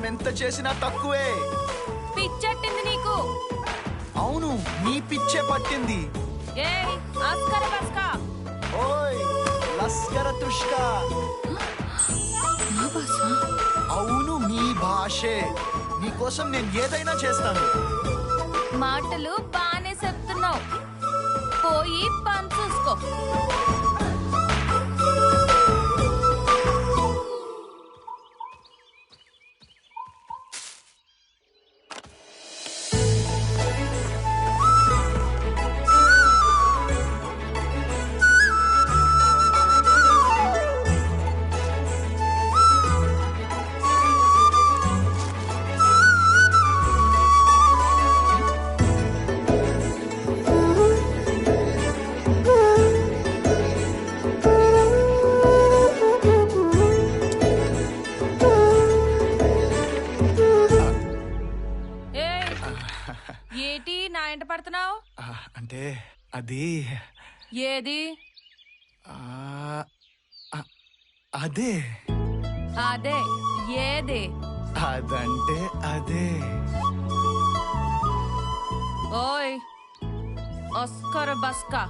ఎంత చేసినా తక్కువే. పిచ్చెట్టింది నీకు. అవును, నీ పిచ్చే పట్టింది. ఏయ్ ఆస్కర బస్కా. ఓయ్ లస్కర తుష్కా. నా భాష? అవును, మీ భాషే. నీకోసం నేను ఏదైనా చేస్తాను. మాటలు బానే చెప్తున్నావు, పోయి పని చూసుకో. ఏటి నా ఎంట పడుతున్నావు? అంటే అది ఏది? అదే అదే ఏదే? అదంటే అదే. ఓయ్ ఆస్కర్ బస్కా.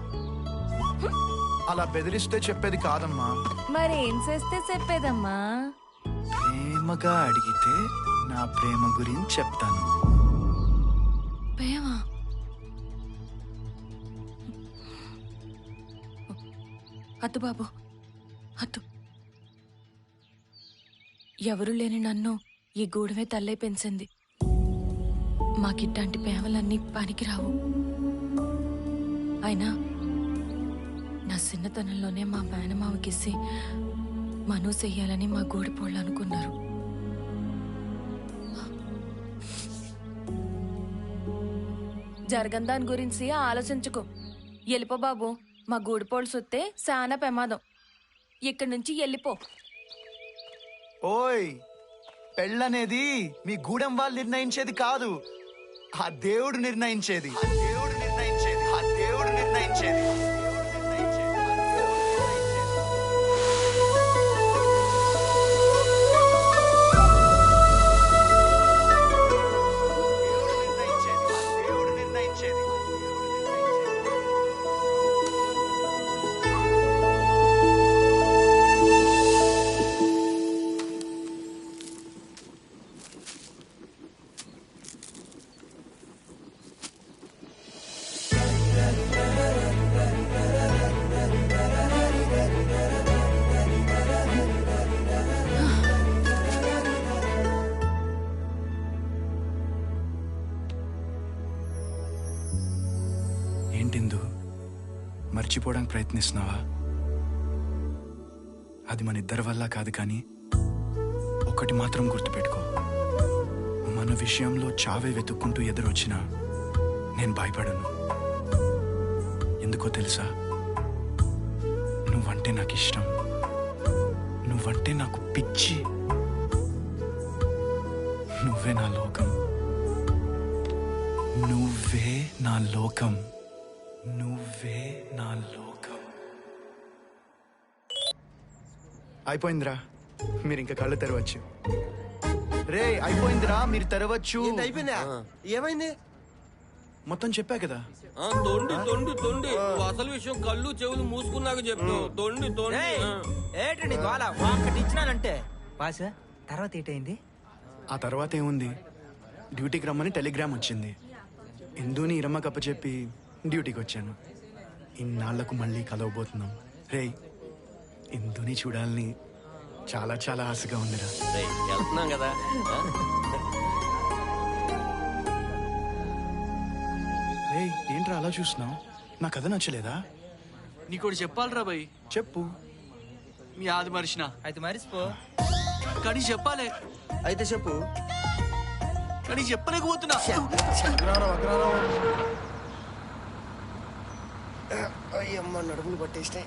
అలా బెదిరిస్తే చెప్పేది కాదమ్మా. మరేం చేస్తే చెప్పేదమ్మా? ప్రేమగా అడిగితే నా ప్రేమ గురించి చెప్తాను. ప్రేమ? అత్తు బాబు అత్తు. ఎవరు లేని నన్ను ఈ గూడమే తల్లే పెంచింది. మాకిట్లాంటి ప్రేమలన్నీ పనికిరావు. అయినా నా చిన్నతనంలోనే మా మేనమావకిసి మను చెయ్యాలని మా గూడిపోళ్ళు అనుకున్నారు. జరగని దాని గురించి ఆలోచించుకో. వెళ్ళిపో బాబు, మా గూడిపోళ్ళు సొత్తే చాలా ప్రమాదం. ఇక్కడి నుంచి వెళ్ళిపో. ఓయ్, పెళ్ళనేది మీ గూడెం వాళ్ళు నిర్ణయించేది కాదు, ఆ దేవుడు నిర్ణయించేది. దేవుడు నిర్ణయించేది. ఆ దేవుడు నిర్ణయించేది. ఏంటిందు, మర్చిపోవడానికి ప్రయత్నిస్తున్నావా? అది మన ఇద్దరి వల్ల కాదు, కానీ ఒకటి మాత్రం గుర్తుపెట్టుకో. మన విషయంలో చావే వెతుక్కుంటూ ఎదురొచ్చినా నేను భయపడను. ఎందుకో తెలుసా? నువ్వంటే నాకు ఇష్టం, నువ్వంటే నాకు పిచ్చి. నువ్వే నా లోకం, నువ్వే నా లోకం, నువ్వే నా లోకం. అయిపోయిందిరా, మీరు ఇంకా కళ్ళు తెరవచ్చు. రే అయిపోయిందిరా, మీరు తెరవచ్చు. అయిపోయిందా? ఏమైంది? మొత్తం చెప్పా కదా. తొండి తొండి తొండి నువ్వు అసలు విషయం కళ్ళు చెవులు మూసుకున్నాక చెప్పు. తొండి తొండి ఏంటండి గోళ ఒక్కటి ఇచ్చినానంటే బాస్ తర్వాత ఏటైంది? ఆ తర్వాత ఏముంది, డ్యూటీకి రమ్మని టెలిగ్రామ్ వచ్చింది. ఇందుని ఇరమ్మ కప్ప చెప్పి డ్యూటీకి వచ్చాను. ఇన్నాళ్లకు మళ్ళీ కలవబోతున్నాం. రేయ్, ఇందుని చూడాలని చాలా చాలా ఆశగా ఉందిరా. వెళ్తున్నాం కదా. రేయ్, ఏంట్రా అలా చూస్తున్నావు? నా కథ నచ్చలేదా? నీకోటి చెప్పాలరా భయ్. చెప్పు. మీ ఆది మరిచిన అయితే మరిసిపో. కానీ చెప్పాలే. అయితే చెప్పు. కానీ చెప్పలేకపోతున్నా. అయ్యమ్మ నడుములు పట్టేస్తే.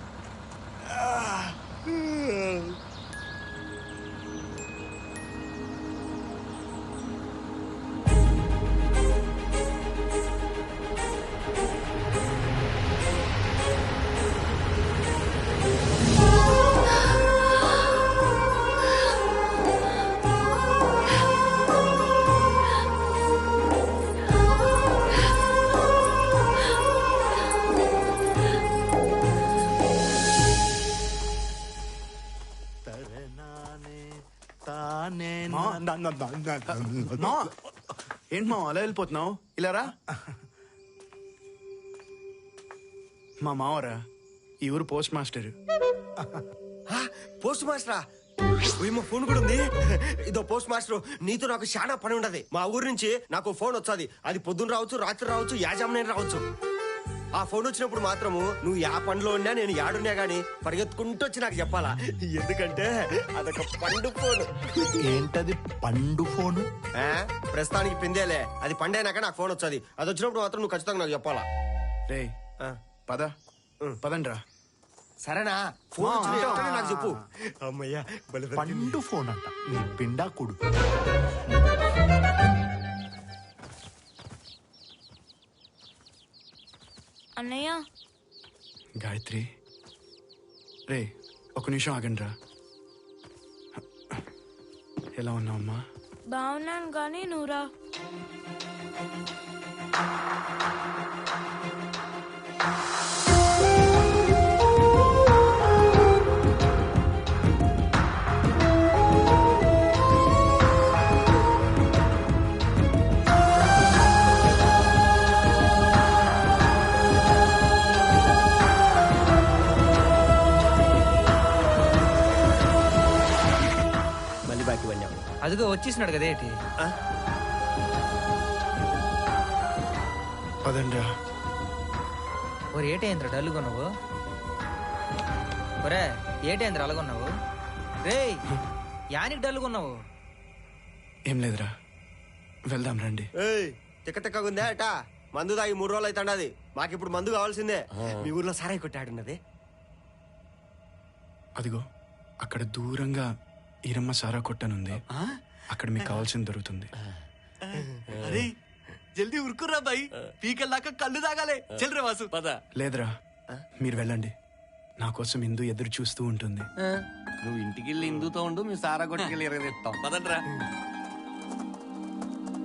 ఏంటి మా అలా వెళ్ళిపోతున్నావు? ఇలా రా. మా మావరా ఈ ఊరు పోస్ట్ మాస్టర్. పోస్ట్ మాస్టరా? ఏమో ఫోన్ కూడా ఉంది. ఇదో పోస్ట్ మాస్టర్, నీతో నాకు చాలా పని ఉండదు. మా ఊరు నుంచి నాకు ఫోన్ వచ్చాది. అది పొద్దున్న రావచ్చు, రాత్రి రావచ్చు, యాజమాన్యం రావచ్చు. ఆ ఫోన్ వచ్చినప్పుడు మాత్రము నువ్వు యా పనిలో ఉన్నా నేను యాడున్నా గానీ పరిగెత్తుకుంటూ వచ్చి నాకు చెప్పాలా. ఎందుకంటే అదొక పండు ఫోన్. ఏంటది పండు ఫోను? ప్రస్తుతానికి పిందేలే, అది పండైనాక నాకు ఫోన్ వచ్చాది. అది వచ్చినప్పుడు మాత్రం నువ్వు ఖచ్చితంగా నాకు చెప్పాలా. రే పద పదండ్రా. సరేనా? ఫోన్ వచ్చిన వెంటనే నాకు చెప్పు. అమ్మయ్యా, పండు ఫోన్ అంట నీ పిండాకుడు. అన్నయ్య, గాయత్రి, రే ఒక నిమిషం ఆగండ్రా. ఎలా ఉన్నావమ్మా? బాగున్నాను కానీ నువ్వురా. అదిగో వచ్చేసినాడు కదా ఏంటి? పదండ్రా. ఒరే ఏటైంద్ర డల్లుగొన్నావు? ఒరే ఏటైంద్ర అలాగొన్నావు? రే యానికి డల్లుగొన్నావు? ఏం లేదురా, వెళ్దాం రండి. తిక్క తిక్కగుందే అట. మందు తాగి 3 రోజులు అవుతాండది. మాకిప్పుడు మందు కావాల్సిందే. మీ ఊర్లో సారాయి కొట్టాడున్నది. అదిగో అక్కడ దూరంగా ఈరమ్మ సారా కొట్టనుంది. అక్కడ మీకు కావాల్సింది దొరుకుతుంది. అరే జల్దీ ఉరుకురా భయ్, పీకల్లాక కళ్ళు తాగాలే. చెల్రే వాసు పద. లేదురా, మీరు వెళ్ళండి. నా కోసం ఇందు ఎదురు చూస్తూ ఉంటుంది. నువ్వు ఇంటికి వెళ్ళి ఇందుతో ఉండు, మీ సారా కొట్టుకెళ్ళి ఎరగదీస్తాం. పదండ్రా.